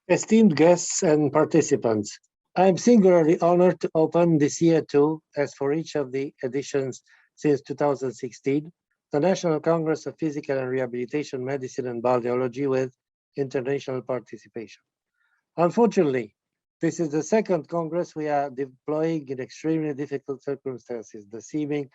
Esteemed guests and participants, I am singularly honored to open this year too, as for each of the editions since 2016, the National Congress of Physical and Rehabilitation Medicine and Biology with international participation. Unfortunately, this is the second Congress we are deploying in extremely difficult circumstances. The seeming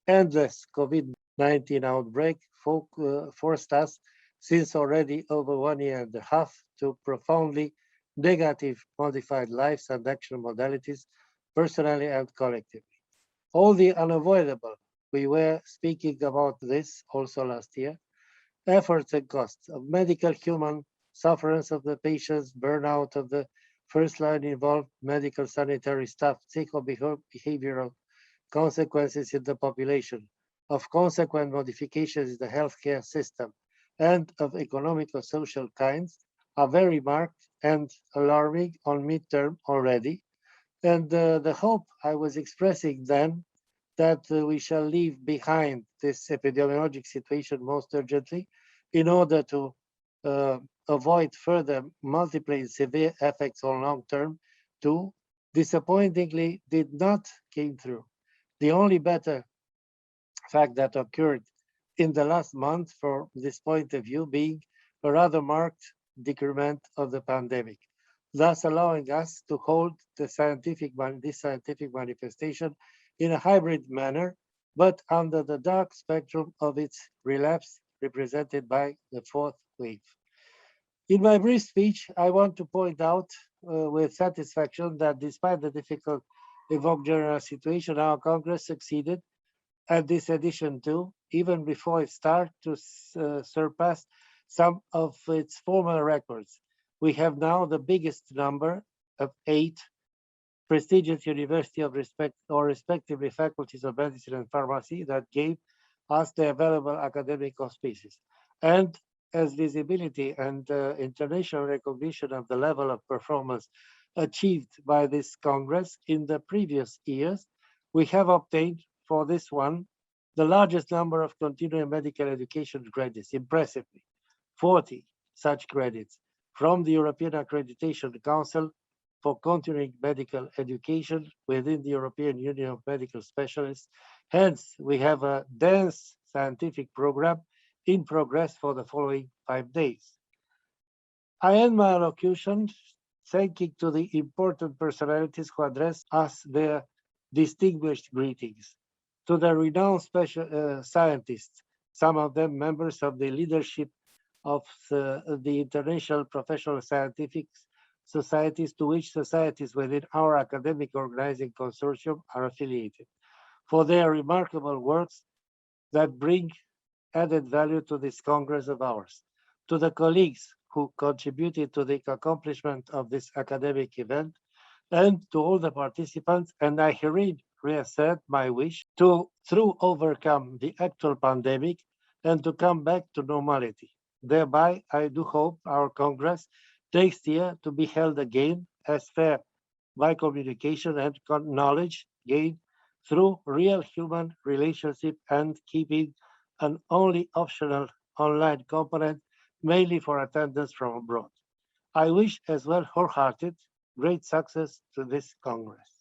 endless COVID-19 outbreak forced us, since already over 1 year and a half, to profoundly negative modified lives and action modalities, personally and collectively. All the unavoidable, we were speaking about this also last year, efforts and costs of medical human sufferance of the patients, burnout of the first line involved medical sanitary staff, psychobehavioral consequences in the population, of consequent modifications in the healthcare system, and of economic or social kinds are very marked and alarming on midterm already. And the hope I was expressing then that we shall leave behind this epidemiologic situation most urgently in order to uh, avoid further multiple severe effects on long term, too, disappointingly did not came through. The only better fact that occurred in the last month from this point of view being a rather marked decrement of the pandemic, thus allowing us to hold this scientific manifestation in a hybrid manner, but under the dark spectrum of its relapse represented by the fourth wave. In my brief speech, I want to point out with satisfaction that despite the difficult evoked general situation, our Congress succeeded at this edition too, even before it started to surpass some of its former records. We have now the biggest number of 8 prestigious university of respect or respectively faculties of medicine and pharmacy that gave us the available academic auspices. And as visibility and international recognition of the level of performance achieved by this Congress in the previous years, we have obtained for this one the largest number of continuing medical education credits, impressively, 40 such credits from the European Accreditation Council for continuing medical education within the European Union of Medical Specialists. Hence, we have a dense scientific program in progress for the following 5 days. I end my allocution thanking to the important personalities who addressed us their distinguished greetings. To the renowned scientists, some of them members of the leadership of the international professional scientific societies to which societies within our academic organizing consortium are affiliated, for their remarkable works that bring added value to this Congress of ours. To the colleagues who contributed to the accomplishment of this academic event, and to all the participants, and I herein reassert my wish to overcome the actual pandemic and to come back to normality. Thereby, I do hope our Congress next year to be held again as fair by communication and knowledge gained through real human relationship and keeping an only optional online component mainly for attendance from abroad. I wish as well wholehearted great success to this Congress.